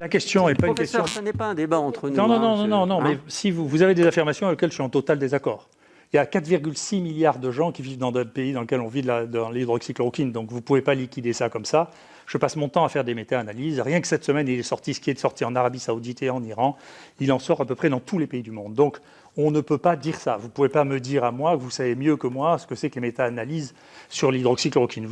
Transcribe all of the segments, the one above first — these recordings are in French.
La question n'est pas une question... Professeur, ce n'est pas un débat entre nous. Non, mais si vous avez des affirmations avec lesquelles je suis en total désaccord. Il y a 4,6 milliards de gens qui vivent dans d'autres pays dans lesquels on vit dans l'hydroxychloroquine, donc vous ne pouvez pas liquider ça comme ça. Je passe mon temps à faire des méta-analyses. Rien que cette semaine, il est sorti ce qui est sorti en Arabie Saoudite et en Iran. Il en sort à peu près dans tous les pays du monde. Donc, on ne peut pas dire ça. Vous ne pouvez pas me dire à moi que vous savez mieux que moi ce que c'est que les méta-analyses sur l'hydroxychloroquine.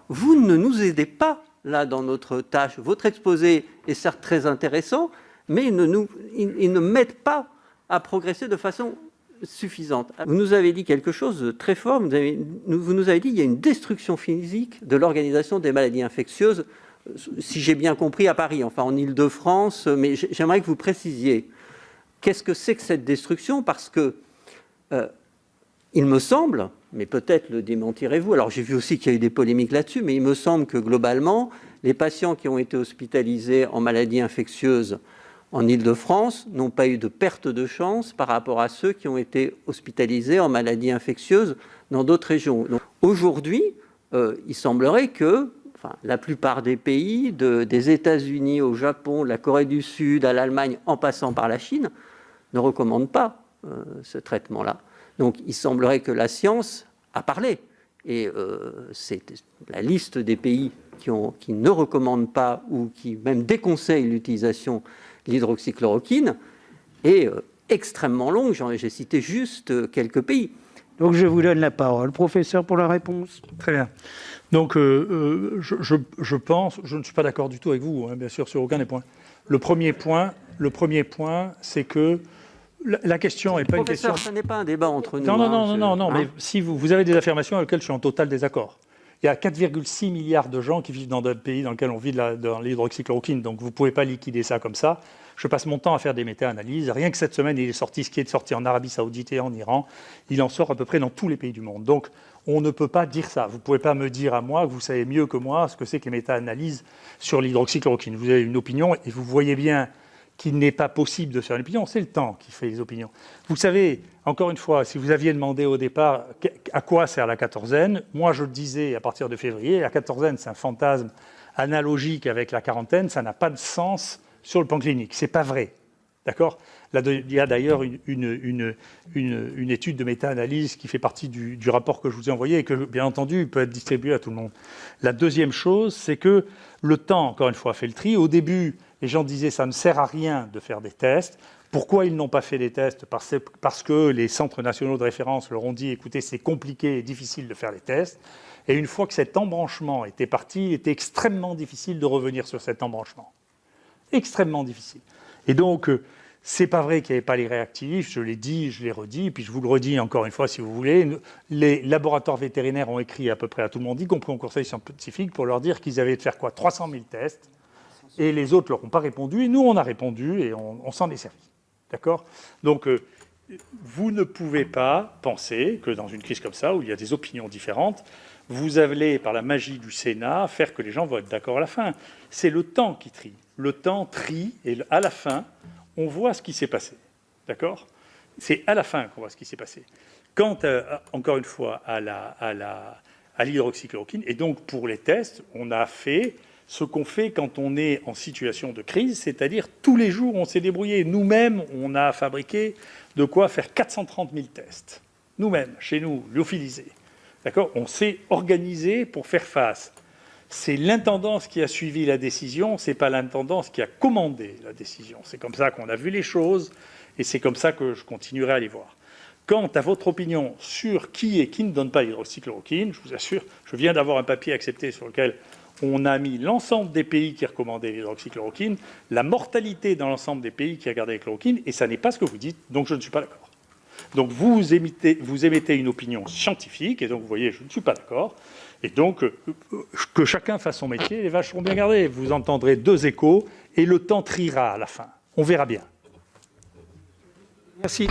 Vous ne nous aidez pas, là, dans notre tâche. Votre exposé est certes très intéressant, mais il ne m'aide pas à progresser de façon suffisante. Vous nous avez dit quelque chose de très fort. Vous nous avez dit qu'il y a une destruction physique de l'organisation des maladies infectieuses, si j'ai bien compris, à Paris, enfin en Île-de-France, mais j'aimerais que vous précisiez qu'est-ce que c'est que cette destruction, parce que il me semble, mais peut-être le démentirez-vous, alors j'ai vu aussi qu'il y a eu des polémiques là-dessus, mais il me semble que globalement, les patients qui ont été hospitalisés en maladies infectieuses en Île-de-France n'ont pas eu de perte de chance par rapport à ceux qui ont été hospitalisés en maladies infectieuses dans d'autres régions. Aujourd'hui, il semblerait que la plupart des pays, des États-Unis au Japon, de la Corée du Sud à l'Allemagne, en passant par la Chine, ne recommandent pas ce traitement-là. Donc il semblerait que la science a parlé. Et c'est la liste des pays qui ne recommandent pas ou qui même déconseillent l'utilisation de l'hydroxychloroquine est extrêmement longue. J'ai cité juste quelques pays. Donc je vous donne la parole, professeur, pour la réponse. Très bien. Donc je pense, je ne suis pas d'accord du tout avec vous, hein, bien sûr, sur aucun des points. Le premier point, c'est que la question n'est pas une question... Professeur, ce n'est pas un débat entre nous. Non, mais si vous avez des affirmations avec lesquelles je suis en total désaccord. Il y a 4,6 milliards de gens qui vivent dans d'autres pays dans lesquels on vit dans l'hydroxychloroquine, donc vous ne pouvez pas liquider ça comme ça. Je passe mon temps à faire des méta-analyses. Rien que cette semaine, il est sorti ce qui est sorti en Arabie Saoudite et en Iran. Il en sort à peu près dans tous les pays du monde. Donc, on ne peut pas dire ça. Vous ne pouvez pas me dire à moi que vous savez mieux que moi ce que c'est que les méta-analyses sur l'hydroxychloroquine. Vous avez une opinion et vous voyez bien qu'il n'est pas possible de faire une opinion. C'est le temps qui fait les opinions. Vous savez, encore une fois, si vous aviez demandé au départ à quoi sert la quatorzaine, moi je le disais à partir de février, la quatorzaine c'est un fantasme analogique avec la quarantaine, ça n'a pas de sens sur le plan clinique. C'est pas vrai. D'accord ? Il y a d'ailleurs une étude de méta-analyse qui fait partie du rapport que je vous ai envoyé et que, bien entendu, peut être distribué à tout le monde. La deuxième chose, c'est que le temps, encore une fois, fait le tri. Au début, les gens disaient ça ne sert à rien de faire des tests. Pourquoi ils n'ont pas fait des tests ? Parce que les centres nationaux de référence leur ont dit, écoutez, c'est compliqué et difficile de faire les tests. Et une fois que cet embranchement était parti, il était extrêmement difficile de revenir sur cet embranchement. Extrêmement difficile. Et donc, c'est pas vrai qu'il n'y avait pas les réactifs, je l'ai dit, je l'ai redit, puis je vous le redis encore une fois si vous voulez. Les laboratoires vétérinaires ont écrit à peu près à tout le monde, y compris au conseil scientifique, pour leur dire qu'ils avaient de faire quoi ? 300 000 tests. Et les autres ne leur ont pas répondu, et nous, on a répondu, et on s'en est servi. D'accord ? Donc, vous ne pouvez pas penser que dans une crise comme ça, où il y a des opinions différentes, vous allez, par la magie du Sénat, faire que les gens vont être d'accord à la fin. C'est le temps qui trie. Le temps trie, et à la fin, on voit ce qui s'est passé. D'accord ? C'est à la fin qu'on voit ce qui s'est passé. Quant, encore une fois, à l'hydroxychloroquine, et donc pour les tests, on a fait ce qu'on fait quand on est en situation de crise, c'est-à-dire tous les jours, on s'est débrouillé. Nous-mêmes, on a fabriqué de quoi faire 430 000 tests. Nous-mêmes, chez nous, lyophilisés. D'accord ? On s'est organisé pour faire face. C'est l'intendance qui a suivi la décision, ce n'est pas l'intendance qui a commandé la décision. C'est comme ça qu'on a vu les choses et c'est comme ça que je continuerai à les voir. Quant à votre opinion sur qui et qui ne donne pas l'hydroxychloroquine, je vous assure, je viens d'avoir un papier accepté sur lequel on a mis l'ensemble des pays qui recommandaient l'hydroxychloroquine, la mortalité dans l'ensemble des pays qui regardaient la chloroquine, et ça n'est pas ce que vous dites, donc je ne suis pas d'accord. Donc vous émettez une opinion scientifique, et donc vous voyez, je ne suis pas d'accord. Et donc, que chacun fasse son métier, les vaches seront bien gardées. Vous entendrez deux échos, et le temps triera à la fin. On verra bien. Merci.